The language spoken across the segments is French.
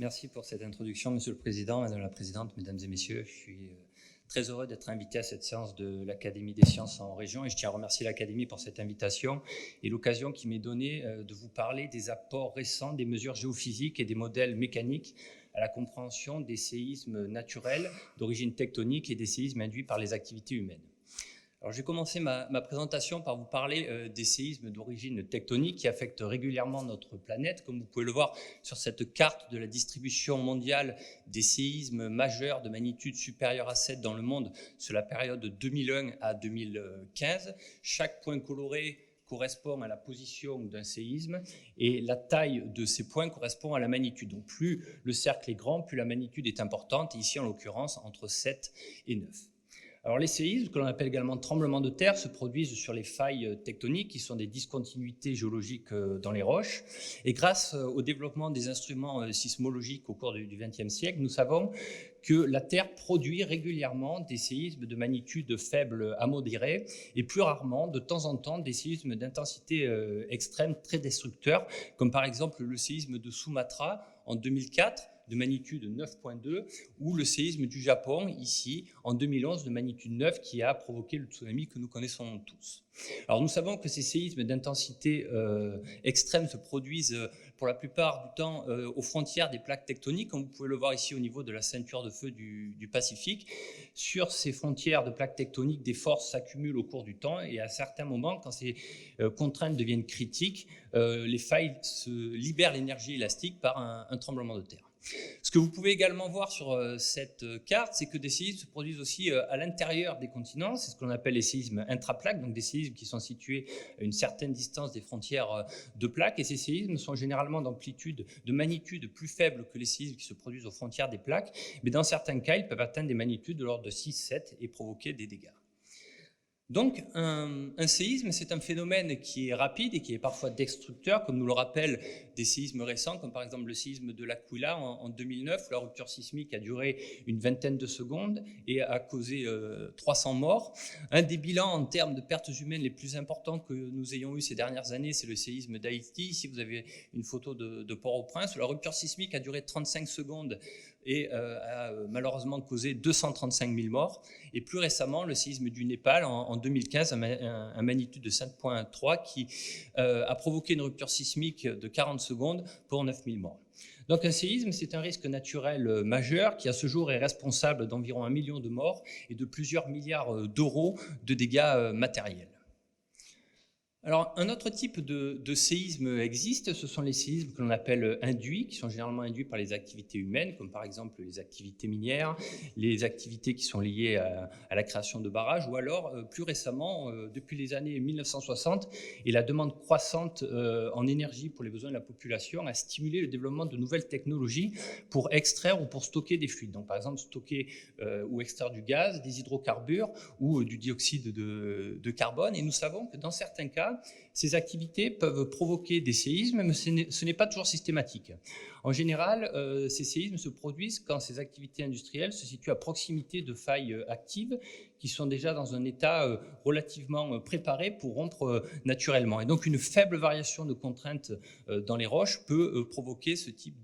Merci pour cette introduction, Monsieur le Président, Madame la Présidente, Mesdames et Messieurs. Je suis très heureux d'être invité à cette séance de l'Académie des sciences en région et je tiens à remercier l'Académie pour cette invitation et l'occasion qui m'est donnée de vous parler des apports récents des mesures géophysiques et des modèles mécaniques à la compréhension des séismes naturels d'origine tectonique et des séismes induits par les activités humaines. Alors, je vais commencer ma présentation par vous parler des séismes d'origine tectonique qui affectent régulièrement notre planète. Comme vous pouvez le voir sur cette carte de la distribution mondiale des séismes majeurs de magnitude supérieure à 7 dans le monde sur la période de 2001 à 2015, chaque point coloré correspond à la position d'un séisme et la taille de ces points correspond à la magnitude. Donc plus le cercle est grand, plus la magnitude est importante, et ici en l'occurrence entre 7 et 9. Alors les séismes, que l'on appelle également tremblements de terre, se produisent sur les failles tectoniques qui sont des discontinuités géologiques dans les roches. Et grâce au développement des instruments sismologiques au cours du XXe siècle, nous savons que la Terre produit régulièrement des séismes de magnitude faible à modérée et plus rarement, de temps en temps, des séismes d'intensité extrême très destructeurs, comme par exemple le séisme de Sumatra en 2004, de magnitude 9.2, ou le séisme du Japon, ici, en 2011, de magnitude 9, qui a provoqué le tsunami que nous connaissons tous. Alors, nous savons que ces séismes d'intensité extrême se produisent pour la plupart du temps aux frontières des plaques tectoniques, comme vous pouvez le voir ici au niveau de la ceinture de feu du Pacifique. Sur ces frontières de plaques tectoniques, des forces s'accumulent au cours du temps, et à certains moments, quand ces contraintes deviennent critiques, les failles libèrent l'énergie élastique par un tremblement de terre. Ce que vous pouvez également voir sur cette carte, c'est que des séismes se produisent aussi à l'intérieur des continents. C'est ce qu'on appelle les séismes intraplaques, donc des séismes qui sont situés à une certaine distance des frontières de plaques. Et ces séismes sont généralement d'amplitude, de magnitude plus faible que les séismes qui se produisent aux frontières des plaques. Mais dans certains cas, ils peuvent atteindre des magnitudes de l'ordre de 6, 7 et provoquer des dégâts. Donc, un séisme, c'est un phénomène qui est rapide et qui est parfois destructeur, comme nous le rappellent des séismes récents, comme par exemple le séisme de l'Aquila en 2009, où la rupture sismique a duré une vingtaine de secondes et a causé 300 morts. Un des bilans en termes de pertes humaines les plus importants que nous ayons eu ces dernières années, c'est le séisme d'Haïti. Ici, vous avez une photo de Port-au-Prince, où la rupture sismique a duré 35 secondes et a malheureusement causé 235 000 morts. Et plus récemment, le séisme du Népal en 2015, un magnitude de 5.3 qui a provoqué une rupture sismique de 40 secondes pour 9 000 morts. Donc un séisme, c'est un risque naturel majeur qui à ce jour est responsable d'environ 1 million de morts et de plusieurs milliards d'euros de dégâts matériels. Alors, un autre type de séisme existe, ce sont les séismes que l'on appelle induits, qui sont généralement induits par les activités humaines, comme par exemple les activités minières, les activités qui sont liées à la création de barrages, ou alors, plus récemment, depuis les années 1960, et la demande croissante en énergie pour les besoins de la population a stimulé le développement de nouvelles technologies pour extraire ou pour stocker des fluides. Donc, par exemple, stocker ou extraire du gaz, des hydrocarbures ou du dioxyde de carbone. Et nous savons que dans certains cas, ces activités peuvent provoquer des séismes, mais ce n'est pas toujours systématique. En général, ces séismes se produisent quand ces activités industrielles se situent à proximité de failles actives qui sont déjà dans un état relativement préparé pour rompre naturellement. Et donc, une faible variation de contraintes dans les roches peut provoquer ce type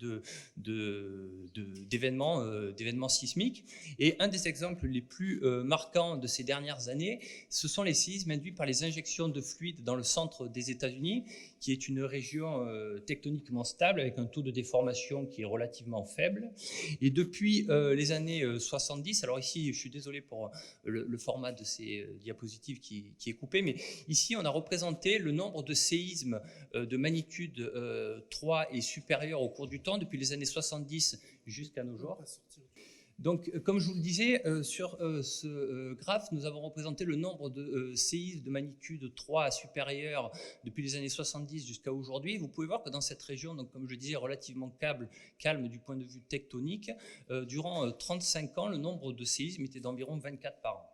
d'événements sismiques. Et un des exemples les plus marquants de ces dernières années, ce sont les séismes induits par les injections de fluide dans le centre des États-Unis, qui est une région tectoniquement stable avec un taux de déformation qui est relativement faible. Et depuis les années 70, alors ici, je suis désolé pour le format de ces diapositives qui est coupé, mais ici, on a représenté le nombre de séismes de magnitude 3 et supérieure au cours du temps, depuis les années 70 jusqu'à nos jours. Donc, comme je vous le disais, sur ce graphe, nous avons représenté le nombre de séismes de magnitude 3 à supérieure depuis les années 70 jusqu'à aujourd'hui. Vous pouvez voir que dans cette région, donc, comme je le disais, relativement calme du point de vue tectonique, durant 35 ans, le nombre de séismes était d'environ 24 par an.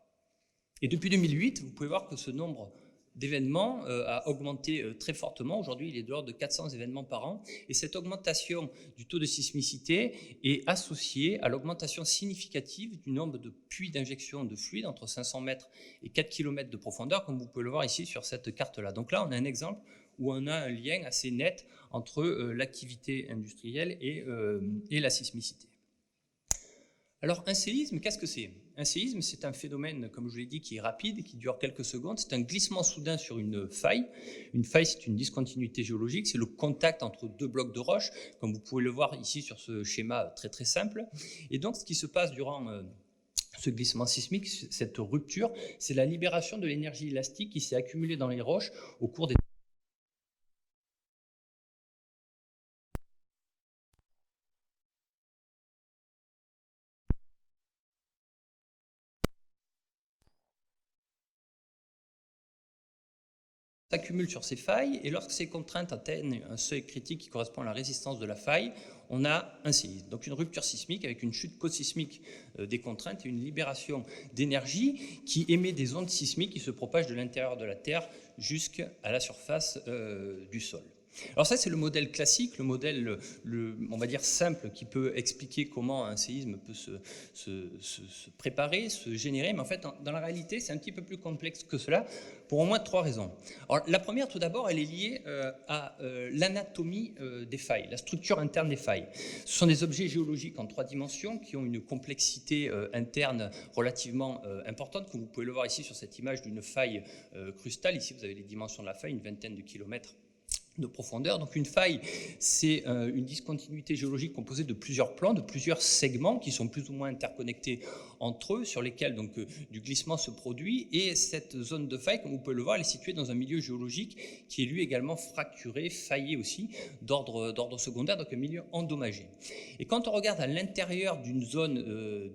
Et depuis 2008, vous pouvez voir que ce nombre d'événements a augmenté très fortement. Aujourd'hui, il est de l'ordre de 400 événements par an. Et cette augmentation du taux de sismicité est associée à l'augmentation significative du nombre de puits d'injection de fluide entre 500 mètres et 4 km de profondeur, comme vous pouvez le voir ici sur cette carte-là. Donc là, on a un exemple où on a un lien assez net entre l'activité industrielle et la sismicité. Alors, un séisme, qu'est-ce que c'est? Un séisme, c'est un phénomène, comme je vous l'ai dit, qui est rapide, qui dure quelques secondes. C'est un glissement soudain sur une faille. Une faille, c'est une discontinuité géologique. C'est le contact entre deux blocs de roche, comme vous pouvez le voir ici sur ce schéma très très simple. Et donc, ce qui se passe durant ce glissement sismique, cette rupture, c'est la libération de l'énergie élastique qui s'est accumulée dans les roches au cours des s'accumulent sur ces failles, et lorsque ces contraintes atteignent un seuil critique qui correspond à la résistance de la faille, on a un séisme. Donc une rupture sismique avec une chute cosismique des contraintes et une libération d'énergie qui émet des ondes sismiques qui se propagent de l'intérieur de la Terre jusqu'à la surface du sol. Alors ça, c'est le modèle classique, le modèle, on va dire, simple, qui peut expliquer comment un séisme peut se préparer, se générer. Mais en fait, dans la réalité, c'est un petit peu plus complexe que cela, pour au moins 3 raisons. Alors, la première, tout d'abord, elle est liée à l'anatomie des failles, la structure interne des failles. Ce sont des objets géologiques en 3 dimensions qui ont une complexité interne relativement importante, comme vous pouvez le voir ici sur cette image d'une faille crustale. Ici, vous avez les dimensions de la faille, une vingtaine de kilomètres de profondeur. Donc une faille, c'est une discontinuité géologique composée de plusieurs plans, de plusieurs segments qui sont plus ou moins interconnectés entre eux, sur lesquels donc du glissement se produit. Et cette zone de faille, comme vous pouvez le voir, elle est située dans un milieu géologique qui est lui également fracturé, faillé aussi, d'ordre secondaire, donc un milieu endommagé. Et quand on regarde à l'intérieur d'une zone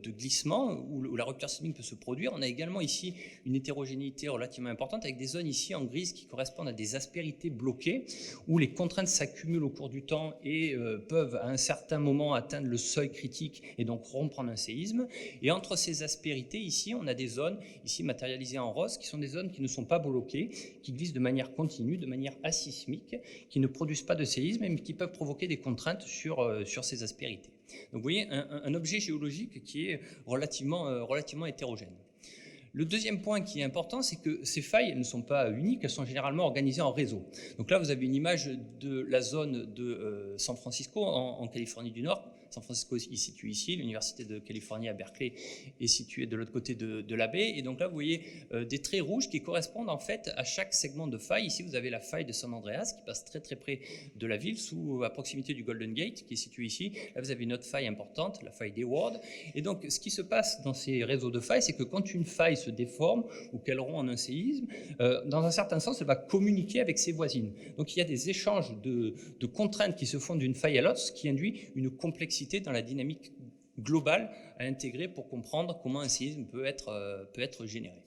de glissement où la rupture sismique peut se produire, on a également ici une hétérogénéité relativement importante avec des zones ici en grise qui correspondent à des aspérités bloquées, où les contraintes s'accumulent au cours du temps et peuvent à un certain moment atteindre le seuil critique et donc rompre en un séisme. Et entre ces aspérités, ici, on a des zones, ici matérialisées en rose, qui sont des zones qui ne sont pas bloquées, qui glissent de manière continue, de manière asismique, qui ne produisent pas de séisme, mais qui peuvent provoquer des contraintes sur ces aspérités. Donc vous voyez, un objet géologique qui est relativement hétérogène. Le deuxième point qui est important, c'est que ces failles ne sont pas uniques, elles sont généralement organisées en réseau. Donc là, vous avez une image de la zone de San Francisco, en Californie du Nord. San Francisco est situé ici, l'Université de Californie à Berkeley est située de l'autre côté de la baie. Et donc là, vous voyez des traits rouges qui correspondent en fait à chaque segment de faille. Ici, vous avez la faille de San Andreas qui passe très très près de la ville, à proximité du Golden Gate qui est situé ici. Là, vous avez une autre faille importante, la faille d'Hayward. Et donc, ce qui se passe dans ces réseaux de failles, c'est que quand une faille se déforme ou qu'elle rompt en un séisme, dans un certain sens, elle va communiquer avec ses voisines. Donc, il y a des échanges de contraintes qui se font d'une faille à l'autre, ce qui induit une complexité dans la dynamique globale à intégrer pour comprendre comment un séisme peut être généré.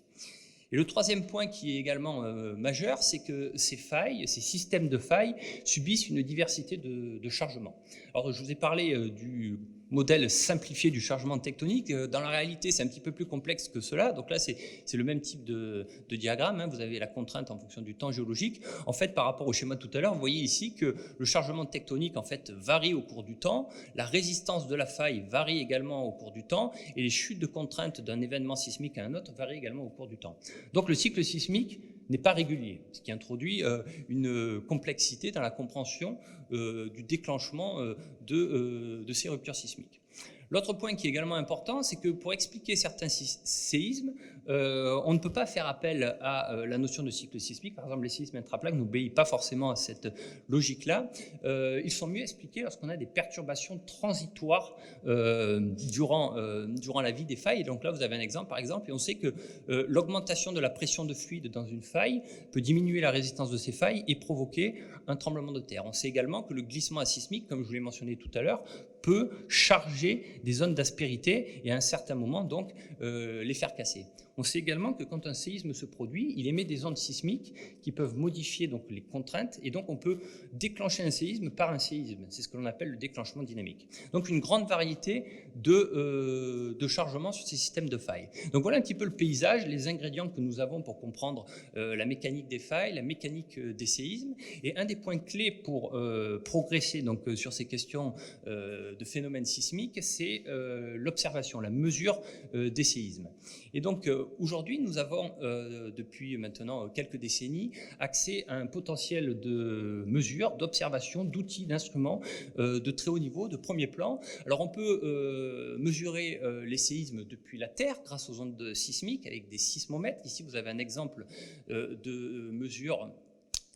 Et le troisième point qui est également majeur, c'est que ces failles, ces systèmes de failles subissent une diversité de chargements. Alors, je vous ai parlé du modèle simplifié du chargement tectonique. Dans la réalité, c'est un petit peu plus complexe que cela. Donc là, c'est le même type de diagramme, hein. Vous avez la contrainte en fonction du temps géologique. En fait, par rapport au schéma tout à l'heure, vous voyez ici que le chargement tectonique en fait, varie au cours du temps. La résistance de la faille varie également au cours du temps. Et les chutes de contraintes d'un événement sismique à un autre varient également au cours du temps. Donc le cycle sismique n'est pas régulier, ce qui introduit une complexité dans la compréhension du déclenchement de ces ruptures sismiques. L'autre point qui est également important, c'est que pour expliquer certains séismes, on ne peut pas faire appel à la notion de cycle sismique. Par exemple, les séismes intraplaques n'obéissent pas forcément à cette logique-là. Ils sont mieux expliqués lorsqu'on a des perturbations transitoires durant la vie des failles. Et donc là, vous avez un exemple, par exemple, et on sait que l'augmentation de la pression de fluide dans une faille peut diminuer la résistance de ces failles et provoquer un tremblement de terre. On sait également que le glissement asismique, comme je vous l'ai mentionné tout à l'heure, peut charger des zones d'aspérité et à un certain moment donc les faire casser. On sait également que quand un séisme se produit, il émet des ondes sismiques qui peuvent modifier donc les contraintes, et donc on peut déclencher un séisme par un séisme. C'est ce que l'on appelle le déclenchement dynamique. Donc une grande variété de chargements sur ces systèmes de failles. Donc voilà un petit peu le paysage, les ingrédients que nous avons pour comprendre la mécanique des failles, la mécanique des séismes. Et un des points clés pour progresser donc, sur ces questions de phénomènes sismiques, c'est l'observation, la mesure des séismes. Et donc aujourd'hui, nous avons depuis maintenant quelques décennies accès à un potentiel de mesure, d'observation, d'outils, d'instruments de très haut niveau, de premier plan. Alors on peut mesurer les séismes depuis la Terre grâce aux ondes sismiques avec des sismomètres. Ici, vous avez un exemple de mesure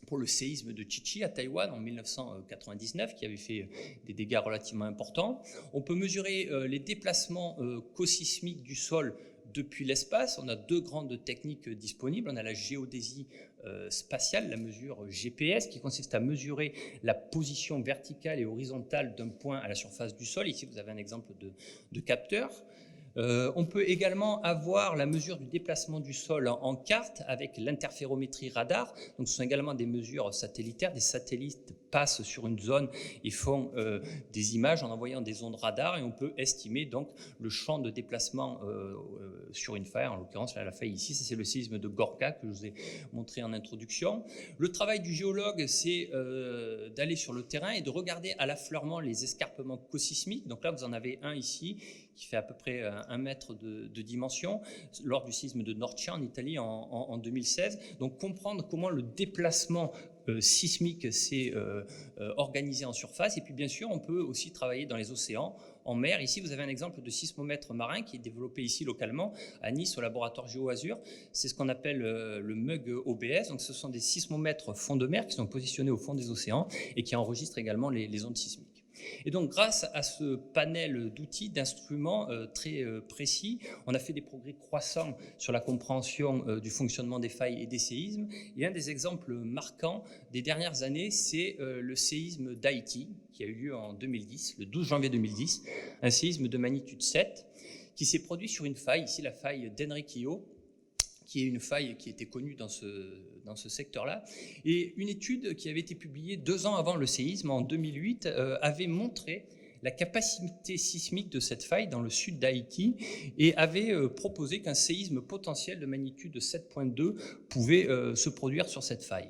pour le séisme de Chichi à Taïwan en 1999, qui avait fait des dégâts relativement importants. On peut mesurer les déplacements co-sismiques du sol depuis l'espace. On a deux grandes techniques disponibles. On a la géodésie spatiale, la mesure GPS, qui consiste à mesurer la position verticale et horizontale d'un point à la surface du sol. Ici, vous avez un exemple de capteur. On peut également avoir la mesure du déplacement du sol en carte avec l'interférométrie radar. Donc, ce sont également des mesures satellitaires. Des satellites passent sur une zone et font des images en envoyant des ondes radar, et on peut estimer donc le champ de déplacement sur une faille. En l'occurrence, la faille ici, c'est le séisme de Gorka que je vous ai montré en introduction. Le travail du géologue, c'est d'aller sur le terrain et de regarder à l'affleurement les escarpements co-sismiques. Donc là, vous en avez un ici qui fait à peu près 1 mètre de dimension, lors du séisme de Norcia en Italie en 2016. Donc comprendre comment le déplacement sismique s'est organisé en surface. Et puis bien sûr, on peut aussi travailler dans les océans, en mer. Ici, vous avez un exemple de sismomètre marin qui est développé ici localement à Nice au laboratoire GeoAzur. C'est ce qu'on appelle le MUG OBS. Donc ce sont des sismomètres fond de mer qui sont positionnés au fond des océans et qui enregistrent également les ondes sismiques. Et donc, grâce à ce panel d'outils, d'instruments très précis, on a fait des progrès croissants sur la compréhension du fonctionnement des failles et des séismes. Et un des exemples marquants des dernières années, c'est le séisme d'Haïti, qui a eu lieu en 2010, le 12 janvier 2010, un séisme de magnitude 7, qui s'est produit sur une faille, ici la faille d'Enriquillo, qui est une faille qui était connue dans ce secteur-là. Et une étude qui avait été publiée 2 ans avant le séisme, en 2008, avait montré la capacité sismique de cette faille dans le sud d'Haïti et avait proposé qu'un séisme potentiel de magnitude 7,2 pouvait se produire sur cette faille.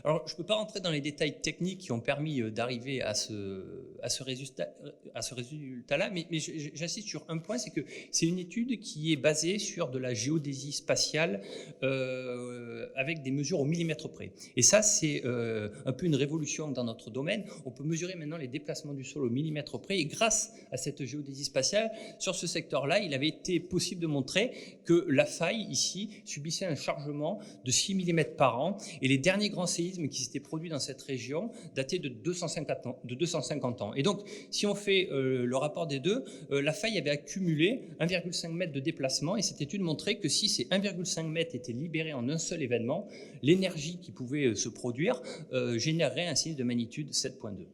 Alors, je ne peux pas rentrer dans les détails techniques qui ont permis d'arriver à ce résultat-là, mais j'insiste sur un point, c'est que c'est une étude qui est basée sur de la géodésie spatiale avec des mesures au millimètre près. Et ça, c'est un peu une révolution dans notre domaine. On peut mesurer maintenant les déplacements du sol au millimètre près, et grâce à cette géodésie spatiale, sur ce secteur-là, il avait été possible de montrer que la faille, ici, subissait un chargement de 6 mm par an, et les derniers grands séismes qui s'étaient produits dans cette région dataient de 250 ans. Et donc, si on fait le rapport des deux, la faille avait accumulé 1,5 m de déplacement, et cette étude montrait que si ces 1,5 m étaient libérés en un seul événement, l'énergie qui pouvait se produire générerait un séisme de magnitude 7,2.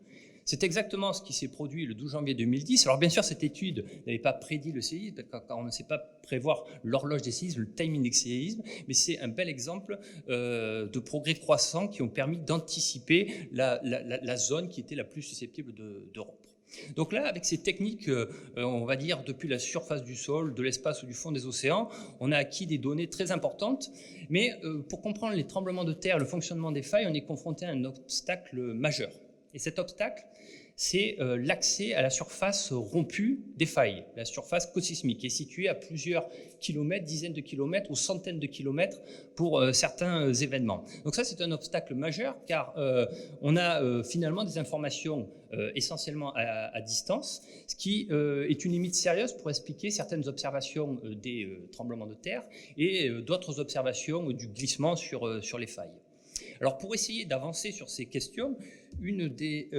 C'est exactement ce qui s'est produit le 12 janvier 2010. Alors bien sûr, cette étude n'avait pas prédit le séisme, car on ne sait pas prévoir l'horloge des séismes, le timing des séismes, mais c'est un bel exemple de progrès croissants qui ont permis d'anticiper la zone qui était la plus susceptible de rompre. Donc là, avec ces techniques, on va dire depuis la surface du sol, de l'espace ou du fond des océans, on a acquis des données très importantes. Mais pour comprendre les tremblements de terre, le fonctionnement des failles, on est confronté à un obstacle majeur. Et cet obstacle, c'est l'accès à la surface rompue des failles, la surface co-sismique, qui est située à plusieurs kilomètres, dizaines de kilomètres ou centaines de kilomètres pour certains événements. Donc ça, c'est un obstacle majeur, car on a finalement des informations essentiellement à distance, ce qui est une limite sérieuse pour expliquer certaines observations des tremblements de terre et d'autres observations du glissement sur les failles. Alors pour essayer d'avancer sur ces questions, une des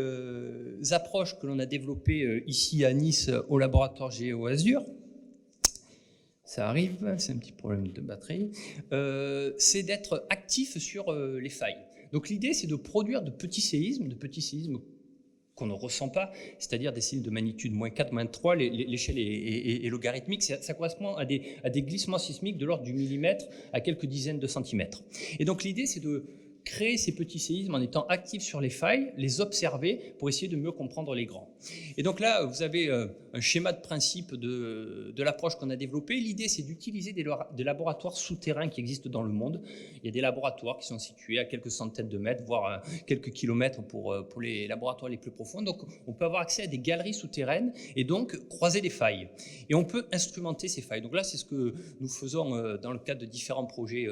approches que l'on a développées ici à Nice au laboratoire GeoAzur, ça arrive, c'est un petit problème de batterie, c'est d'être actif sur les failles. Donc l'idée, c'est de produire de petits séismes qu'on ne ressent pas, c'est-à-dire des signes de magnitude -4, -3, l'échelle est logarithmique, ça correspond à des glissements sismiques de l'ordre du millimètre à quelques dizaines de centimètres. Et donc l'idée, c'est de créer ces petits séismes en étant actifs sur les failles, les observer pour essayer de mieux comprendre les grands. Et donc là, vous avez un schéma de principe de l'approche qu'on a développée. L'idée, c'est d'utiliser des laboratoires souterrains qui existent dans le monde. Il y a des laboratoires qui sont situés à quelques centaines de mètres, voire quelques kilomètres pour les laboratoires les plus profonds. Donc, on peut avoir accès à des galeries souterraines et donc croiser des failles. Et on peut instrumenter ces failles. Donc là, c'est ce que nous faisons dans le cadre de différents projets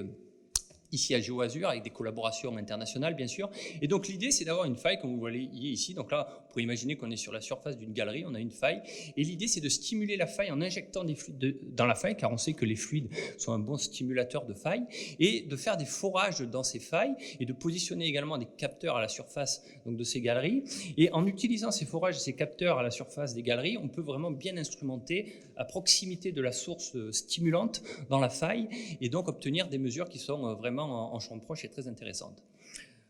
ici à GeoAzur, avec des collaborations internationales, bien sûr. Et donc, l'idée, c'est d'avoir une faille, comme vous voyez ici. Donc là, vous pouvez imaginer qu'on est sur la surface d'une galerie, on a une faille. Et l'idée, c'est de stimuler la faille en injectant des fluides dans la faille, car on sait que les fluides sont un bon stimulateur de faille, et de faire des forages dans ces failles, et de positionner également des capteurs à la surface donc, de ces galeries. Et en utilisant ces forages et ces capteurs à la surface des galeries, on peut vraiment bien instrumenter à proximité de la source stimulante dans la faille, et donc obtenir des mesures qui sont vraiment en champ proche et très intéressante.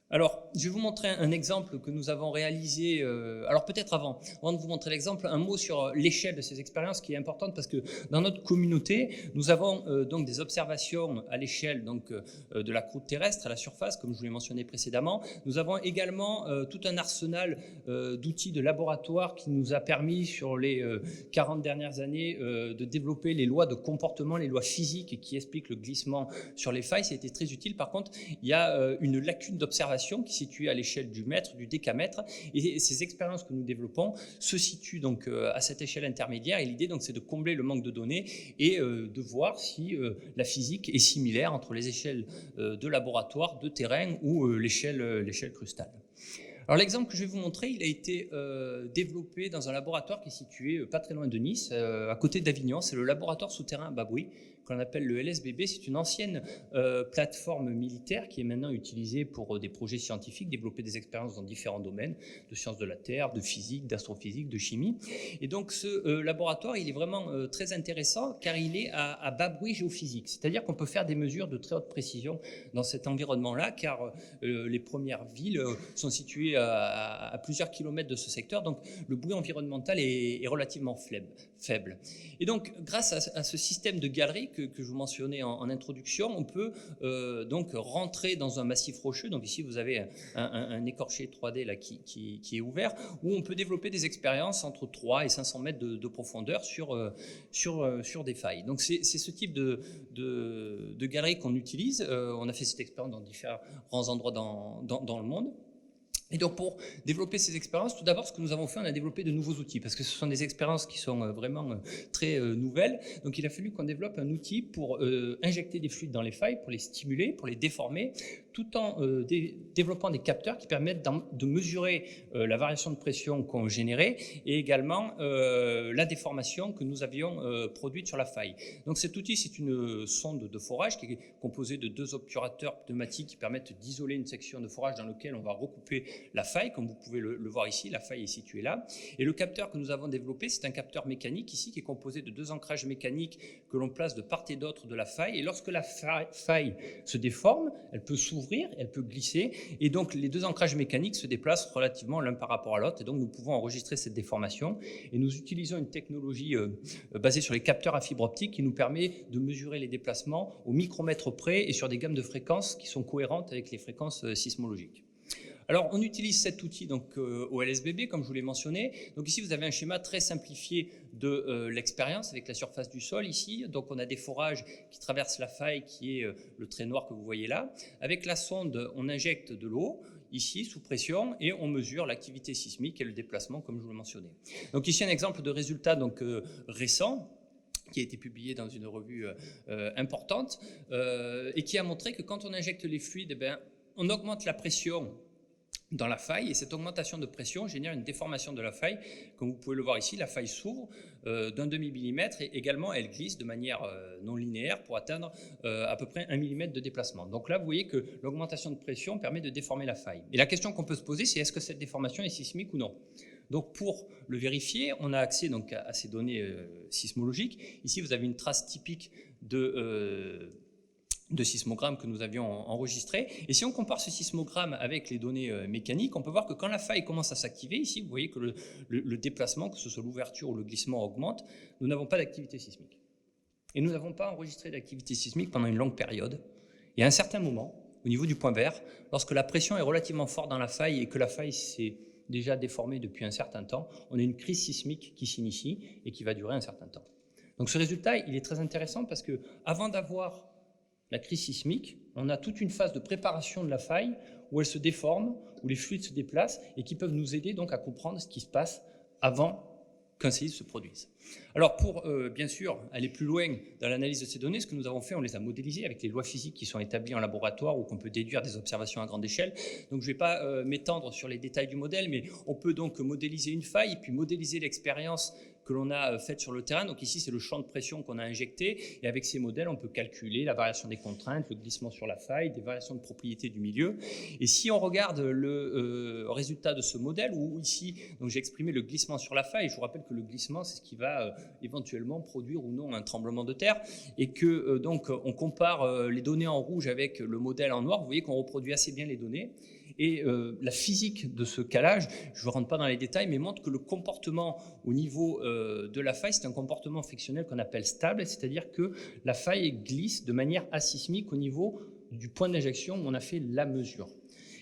Alors, je vais vous montrer un exemple que nous avons réalisé. Alors peut-être avant de vous montrer l'exemple, un mot sur l'échelle de ces expériences qui est importante parce que dans notre communauté, nous avons donc des observations à l'échelle de la croûte terrestre, à la surface, comme je vous l'ai mentionné précédemment. Nous avons également tout un arsenal d'outils de laboratoire qui nous a permis sur les 40 dernières années de développer les lois de comportement, les lois physiques qui expliquent le glissement sur les failles. Ça a été très utile. Par contre, il y a une lacune d'observation qui est située à l'échelle du mètre, du décamètre, et ces expériences que nous développons se situent donc à cette échelle intermédiaire, et l'idée donc c'est de combler le manque de données et de voir si la physique est similaire entre les échelles de laboratoire, de terrain ou l'échelle crustale. Alors l'exemple que je vais vous montrer, il a été développé dans un laboratoire qui est situé pas très loin de Nice, à côté d'Avignon. C'est le laboratoire souterrain Baboui, qu'on appelle le LSBB. C'est une ancienne plateforme militaire qui est maintenant utilisée pour des projets scientifiques, développer des expériences dans différents domaines, de sciences de la Terre, de physique, d'astrophysique, de chimie. Et donc ce laboratoire, il est vraiment très intéressant car il est à bas bruit géophysique. C'est-à-dire qu'on peut faire des mesures de très haute précision dans cet environnement-là, car les premières villes sont situées à plusieurs kilomètres de ce secteur, donc le bruit environnemental est relativement faible. Et donc, grâce à ce système de galeries que je vous mentionnais en introduction, on peut donc rentrer dans un massif rocheux. Donc ici, vous avez un écorché 3D là, qui est ouvert, où on peut développer des expériences entre 3 et 500 mètres de profondeur sur des failles. Donc c'est ce type de galeries qu'on utilise. On a fait cette expérience dans différents endroits dans le monde. Et donc pour développer ces expériences, tout d'abord ce que nous avons fait, on a développé de nouveaux outils parce que ce sont des expériences qui sont vraiment très nouvelles. Donc il a fallu qu'on développe un outil pour injecter des fluides dans les failles, pour les stimuler, pour les déformer, tout en développant des capteurs qui permettent de mesurer la variation de pression qu'on générait et également la déformation que nous avions produite sur la faille. Donc cet outil, c'est une sonde de forage qui est composée de 2 obturateurs pneumatiques qui permettent d'isoler une section de forage dans laquelle on va recouper la faille, comme vous pouvez le voir ici, la faille est située là. Et le capteur que nous avons développé, c'est un capteur mécanique ici qui est composé de 2 ancrages mécaniques que l'on place de part et d'autre de la faille. Et lorsque la faille se déforme, elle peut s'ouvrir, elle peut glisser. Et donc les 2 ancrages mécaniques se déplacent relativement l'un par rapport à l'autre. Et donc nous pouvons enregistrer cette déformation. Et nous utilisons une technologie basée sur les capteurs à fibre optique qui nous permet de mesurer les déplacements au micromètre près et sur des gammes de fréquences qui sont cohérentes avec les fréquences sismologiques. Alors, on utilise cet outil donc, au LSBB, comme je vous l'ai mentionné. Donc ici, vous avez un schéma très simplifié de l'expérience avec la surface du sol ici. Donc, on a des forages qui traversent la faille, qui est le trait noir que vous voyez là. Avec la sonde, on injecte de l'eau, ici, sous pression, et on mesure l'activité sismique et le déplacement, comme je vous l'ai mentionné. Donc ici, un exemple de résultat donc, récent, qui a été publié dans une revue importante, et qui a montré que quand on injecte les fluides, eh bien, on augmente la pression dans la faille, et cette augmentation de pression génère une déformation de la faille. Comme vous pouvez le voir ici, la faille s'ouvre d'un demi-millimètre et également elle glisse de manière non linéaire pour atteindre à peu près 1 millimètre de déplacement. Donc là, vous voyez que l'augmentation de pression permet de déformer la faille. Et la question qu'on peut se poser, c'est est-ce que cette déformation est sismique ou non ? Donc pour le vérifier, on a accès donc à ces données sismologiques. Ici, vous avez une trace typique de sismogrammes que nous avions enregistrés. Et si on compare ce sismogramme avec les données mécaniques, on peut voir que quand la faille commence à s'activer, ici, vous voyez que le déplacement, que ce soit l'ouverture ou le glissement, augmente. Nous n'avons pas d'activité sismique. Et nous n'avons pas enregistré d'activité sismique pendant une longue période. Et à un certain moment, au niveau du point vert, lorsque la pression est relativement forte dans la faille et que la faille s'est déjà déformée depuis un certain temps, on a une crise sismique qui s'initie et qui va durer un certain temps. Donc ce résultat, il est très intéressant parce que avant d'avoir la crise sismique, on a toute une phase de préparation de la faille où elle se déforme, où les fluides se déplacent et qui peuvent nous aider donc à comprendre ce qui se passe avant qu'un séisme se produise. Alors pour, bien sûr, aller plus loin dans l'analyse de ces données, ce que nous avons fait, on les a modélisées avec les lois physiques qui sont établies en laboratoire ou qu'on peut déduire des observations à grande échelle. Donc je ne vais pas m'étendre sur les détails du modèle, mais on peut donc modéliser une faille, puis modéliser l'expérience que l'on a faite sur le terrain. Donc ici, c'est le champ de pression qu'on a injecté. Et avec ces modèles, on peut calculer la variation des contraintes, le glissement sur la faille, des variations de propriété du milieu. Et si on regarde le résultat de ce modèle, où ici, j'ai exprimé le glissement sur la faille, je vous rappelle que le glissement, c'est ce qui va éventuellement produire ou non un tremblement de terre, et que donc on compare les données en rouge avec le modèle en noir. Vous voyez qu'on reproduit assez bien les données. Et la physique de ce calage, je ne rentre pas dans les détails, mais montre que le comportement au niveau de la faille, c'est un comportement frictionnel qu'on appelle stable, c'est-à-dire que la faille glisse de manière asismique au niveau du point d'injection où on a fait la mesure.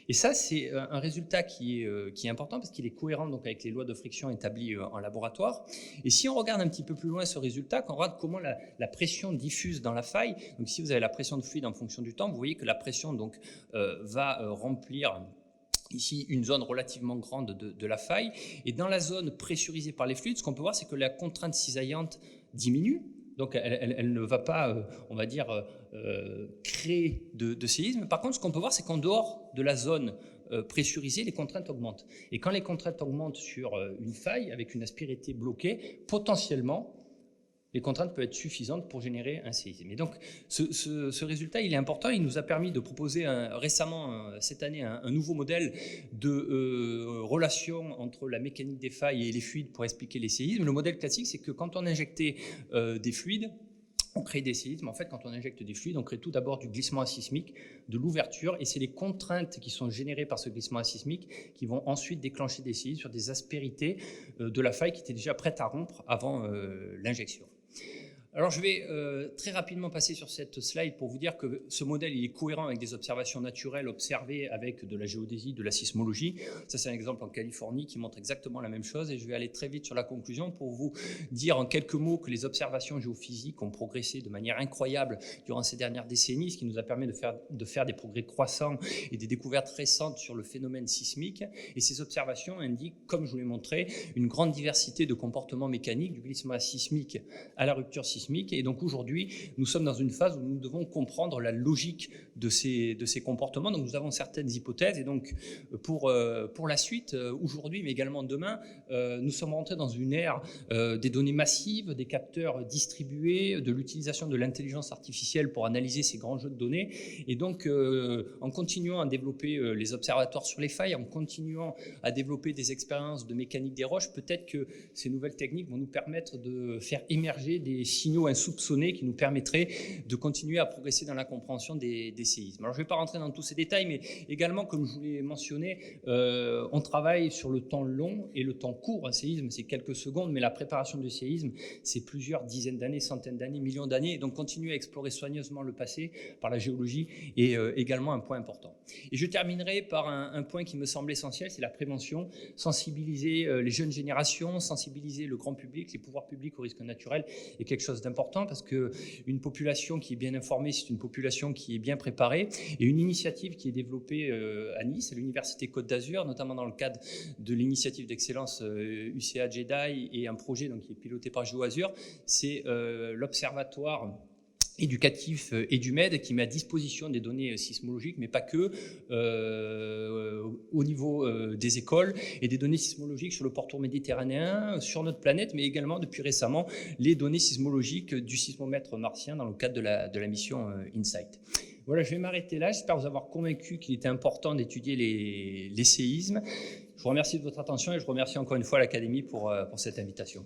Et ça, c'est un résultat qui est important parce qu'il est cohérent donc, avec les lois de friction établies en laboratoire. Et si on regarde un petit peu plus loin ce résultat, quand on regarde comment la pression diffuse dans la faille, donc si vous avez la pression de fluide en fonction du temps, vous voyez que la pression donc, va remplir ici une zone relativement grande de la faille. Et dans la zone pressurisée par les fluides, ce qu'on peut voir, c'est que la contrainte cisaillante diminue. Donc, elle ne va pas, on va dire, créer de séisme. Par contre, ce qu'on peut voir, c'est qu'en dehors de la zone pressurisée, les contraintes augmentent. Et quand les contraintes augmentent sur une faille, avec une aspérité bloquée, potentiellement, les contraintes peuvent être suffisantes pour générer un séisme. Et donc, ce résultat, il est important. Il nous a permis de proposer récemment, cette année, un nouveau modèle de relation entre la mécanique des failles et les fluides pour expliquer les séismes. Le modèle classique, c'est que quand on injectait des fluides, on crée des séismes. En fait, quand on injecte des fluides, on crée tout d'abord du glissement asismique, de l'ouverture, et c'est les contraintes qui sont générées par ce glissement asismique qui vont ensuite déclencher des séismes sur des aspérités de la faille qui étaient déjà prêtes à rompre avant l'injection. Alors je vais très rapidement passer sur cette slide pour vous dire que ce modèle il est cohérent avec des observations naturelles observées avec de la géodésie, de la sismologie. Ça c'est un exemple en Californie qui montre exactement la même chose et je vais aller très vite sur la conclusion pour vous dire en quelques mots que les observations géophysiques ont progressé de manière incroyable durant ces dernières décennies, ce qui nous a permis de faire des progrès croissants et des découvertes récentes sur le phénomène sismique. Et ces observations indiquent, comme je vous l'ai montré, une grande diversité de comportements mécaniques, du glissement sismique à la rupture sismique. Et donc aujourd'hui, nous sommes dans une phase où nous devons comprendre la logique de ces comportements. Donc nous avons certaines hypothèses et donc pour la suite, aujourd'hui mais également demain, nous sommes rentrés dans une ère des données massives, des capteurs distribués, de l'utilisation de l'intelligence artificielle pour analyser ces grands jeux de données. Et donc en continuant à développer les observatoires sur les failles, en continuant à développer des expériences de mécanique des roches, peut-être que ces nouvelles techniques vont nous permettre de faire émerger des signaux insoupçonnés qui nous permettraient de continuer à progresser dans la compréhension des séismes. Alors je ne vais pas rentrer dans tous ces détails, mais également, comme je vous l'ai mentionné, on travaille sur le temps long et le temps court. Un séisme, c'est quelques secondes, mais la préparation du séisme, c'est plusieurs dizaines d'années, centaines d'années, millions d'années. Et donc continuer à explorer soigneusement le passé par la géologie est également un point important. Et je terminerai par un point qui me semble essentiel, c'est la prévention. Sensibiliser les jeunes générations, sensibiliser le grand public, les pouvoirs publics aux risques naturels est quelque chose d'important parce qu'une population qui est bien informée, c'est une population qui est bien préparée. Et une initiative qui est développée à Nice, à l'Université Côte d'Azur, notamment dans le cadre de l'initiative d'excellence UCA JEDI et un projet donc, qui est piloté par GeoAzur, c'est l'Observatoire éducatif EduMed qui met à disposition des données sismologiques, mais pas que, au niveau des écoles et des données sismologiques sur le pourtour méditerranéen, sur notre planète, mais également depuis récemment les données sismologiques du sismomètre martien dans le cadre de la mission InSight. Voilà, je vais m'arrêter là. J'espère vous avoir convaincu qu'il était important d'étudier les séismes. Je vous remercie de votre attention et je remercie encore une fois l'Académie pour cette invitation.